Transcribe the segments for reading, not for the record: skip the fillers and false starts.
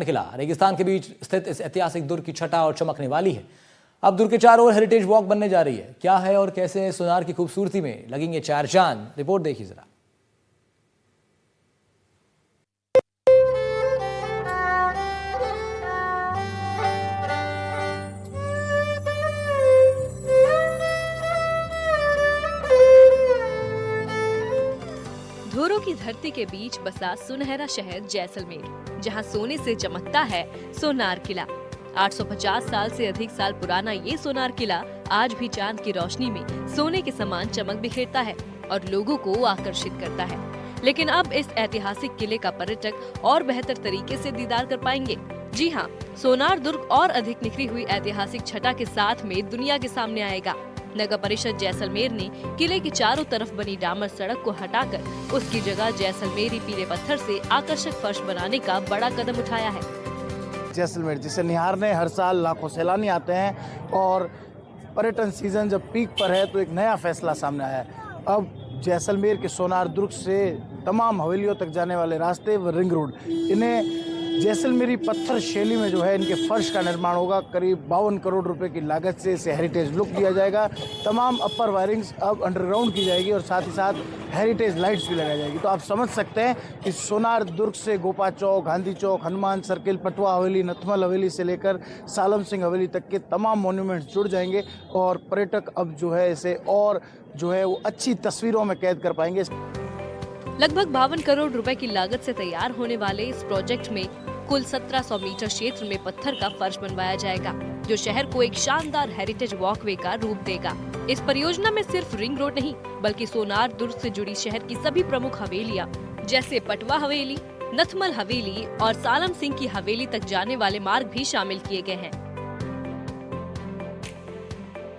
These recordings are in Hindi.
किला रेगिस्तान के बीच स्थित इस ऐतिहासिक दुर्ग की छटा और चमकने वाली है। अब दुर्ग के चारों ओर हेरिटेज वॉक बनने जा रही है। क्या है और कैसे सोनार की खूबसूरती में लगेंगे चार चांद, रिपोर्ट देखिए जरा। धोरों की धरती के बीच बसा सुनहरा शहर जैसलमेर, जहां सोने से चमकता है सोनार किला। 850 साल से अधिक साल पुराना ये सोनार किला आज भी चांद की रोशनी में सोने के समान चमक बिखेरता है और लोगों को आकर्षित करता है। लेकिन अब इस ऐतिहासिक किले का पर्यटक और बेहतर तरीके से दीदार कर पाएंगे। जी हाँ, सोनार दुर्ग और अधिक निखरी हुई ऐतिहासिक छटा के साथ में दुनिया के सामने आएगा। नगर परिषद जैसलमेर ने किले के चारों तरफ बनी डामर सड़क को हटाकर उसकी जगह जैसलमेरी पीले पत्थर से आकर्षक फर्श बनाने का बड़ा कदम उठाया है। जैसलमेर जिसे निहारने हर साल लाखों सैलानी आते हैं और पर्यटन सीजन जब पीक पर है तो एक नया फैसला सामने आया है। अब जैसलमेर के सोनार दुर्ग से तमाम हवेलियों तक जाने वाले रास्ते व रिंग रोड, इन्हें जैसलमेरी पत्थर शैली में जो है इनके फर्श का निर्माण होगा। करीब 52 करोड़ रुपए की लागत से इसे हेरिटेज लुक दिया जाएगा। तमाम अपर वायरिंग्स अब अंडरग्राउंड की जाएगी और साथ ही साथ हेरिटेज लाइट्स भी लगाई जाएगी। तो आप समझ सकते हैं कि सोनार दुर्ग से गोपा चौक, गांधी चौक, हनुमान सर्किल, पटवा हवेली, नथमल हवेली से लेकर सालम सिंह हवेली तक के तमाम मॉन्यूमेंट्स जुड़ जाएंगे और पर्यटक अब जो है इसे और जो है वो अच्छी तस्वीरों में कैद कर पाएंगे। लगभग 52 करोड़ रुपए की लागत से तैयार होने वाले इस प्रोजेक्ट में कुल 1700 मीटर क्षेत्र में पत्थर का फर्श बनवाया जाएगा, जो शहर को एक शानदार हेरिटेज वॉकवे का रूप देगा। इस परियोजना में सिर्फ रिंग रोड नहीं, बल्कि सोनार दुर्ग से जुड़ी शहर की सभी प्रमुख हवेलियां, जैसे पटवा हवेली, नथमल हवेली और सालम सिंह की हवेली तक जाने वाले मार्ग भी शामिल किए गए हैं।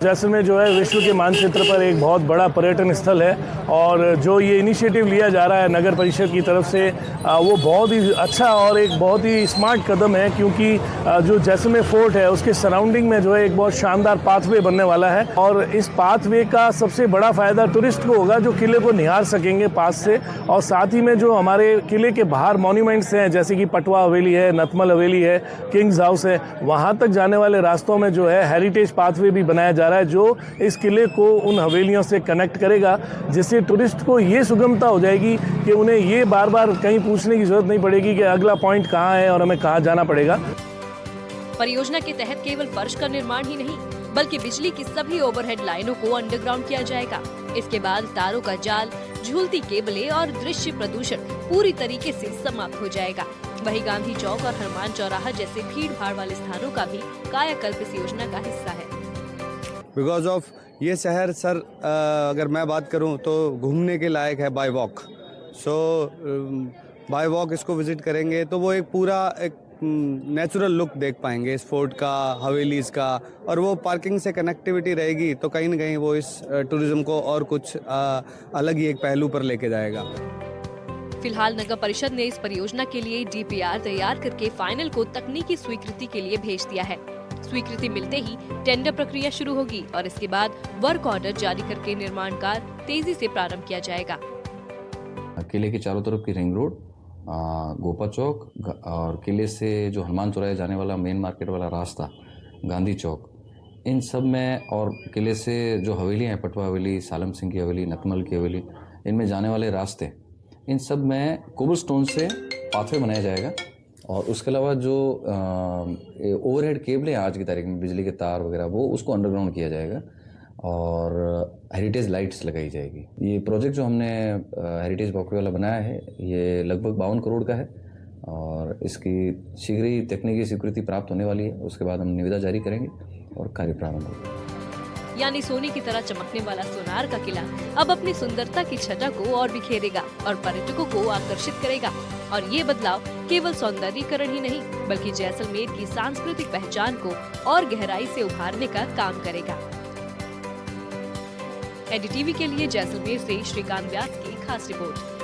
जैसलमेर जो है विश्व के मानचित्र पर एक बहुत बड़ा पर्यटन स्थल है और जो ये इनिशिएटिव लिया जा रहा है नगर परिषद की तरफ से वो बहुत ही अच्छा और एक बहुत ही स्मार्ट कदम है, क्योंकि जो जैसलमेर फोर्ट है उसके सराउंडिंग में जो है एक बहुत शानदार पाथवे बनने वाला है और इस पाथवे का सबसे बड़ा फायदा टूरिस्ट को होगा जो किले को निहार सकेंगे पास से। और साथ ही में जो हमारे किले के बाहर मॉन्यूमेंट्स हैं जैसे कि पटवा हवेली है, नथमल हवेली है, किंग्स हाउस है, वहाँ तक जाने वाले रास्तों में जो है हेरिटेज पाथवे भी बनाया जा रहा है जो इस किले को उन हवेलियों से कनेक्ट करेगा, जिससे टूरिस्ट को ये सुगमता हो जाएगी कि उन्हें ये बार बार कहीं पूछने की जरूरत नहीं पड़ेगी कि अगला पॉइंट कहाँ है और हमें कहाँ जाना पड़ेगा। परियोजना के तहत केवल फर्श का निर्माण ही नहीं, बल्कि बिजली की सभी ओवरहेड लाइनों को अंडरग्राउंड किया जाएगा। इसके बाद तारों का जाल, झूलती केबलें और दृश्य प्रदूषण पूरी तरीके से समाप्त हो जाएगा। वही गांधी चौक और हनुमान चौराहा जैसे भीड़ भाड़ वाले स्थानों का भी कायाकल्प इस योजना का हिस्सा है। बिकॉज ऑफ ये शहर सर अगर मैं बात करूं तो घूमने के लायक है बाय वॉक। सो बाय वॉक इसको विजिट करेंगे तो वो एक पूरा एक नेचुरल लुक देख पाएंगे इस फोर्ट का, हवेलीज का, और वो पार्किंग से कनेक्टिविटी रहेगी तो कहीं ना कहीं वो इस टूरिज्म को और कुछ अलग ही एक पहलू पर लेके जाएगा। फिलहाल नगर परिषद ने इस परियोजना के लिए DPR तैयार करके फाइनल को तकनीकी स्वीकृति के लिए भेज दिया है। स्वीकृति मिलते ही टेंडर प्रक्रिया शुरू होगी और इसके बाद वर्क ऑर्डर जारी करके निर्माण कार्य तेजी से प्रारंभ किया जाएगा। किले के चारों तरफ की रिंग रोड, गोपा चौक और किले से जो हनुमान चौराहे जाने वाला मेन मार्केट वाला रास्ता, गांधी चौक, इन सब में, और किले से जो हवेलियाँ हैं, पटवा हवेली, सालम सिंह की हवेली, नथमल की हवेली, इनमें जाने वाले रास्ते, इन सब में कोबलस्टोन से पाथवे बनाया जाएगा। और उसके अलावा जो ओवरहेड केबल है आज की तारीख में, बिजली के तार वगैरह, वो उसको अंडरग्राउंड किया जाएगा और हेरिटेज लाइट्स लगाई जाएगी। ये प्रोजेक्ट जो हमने हेरिटेज वॉकवे वाला बनाया है ये लगभग 52 करोड़ का है और इसकी शीघ्र ही तकनीकी स्वीकृति प्राप्त होने वाली है। उसके बाद हम निविदा जारी करेंगे और कार्य प्रारंभ होगा। यानी सोने की तरह चमकने वाला सोनार का किला अब अपनी सुंदरता की छटा को और बिखेरेगा और पर्यटकों को आकर्षित करेगा। और ये बदलाव केवल सौंदर्यीकरण ही नहीं, बल्कि जैसलमेर की सांस्कृतिक पहचान को और गहराई से उभारने का काम करेगा। NDTV के लिए जैसलमेर से श्रीकांत व्यास की खास रिपोर्ट।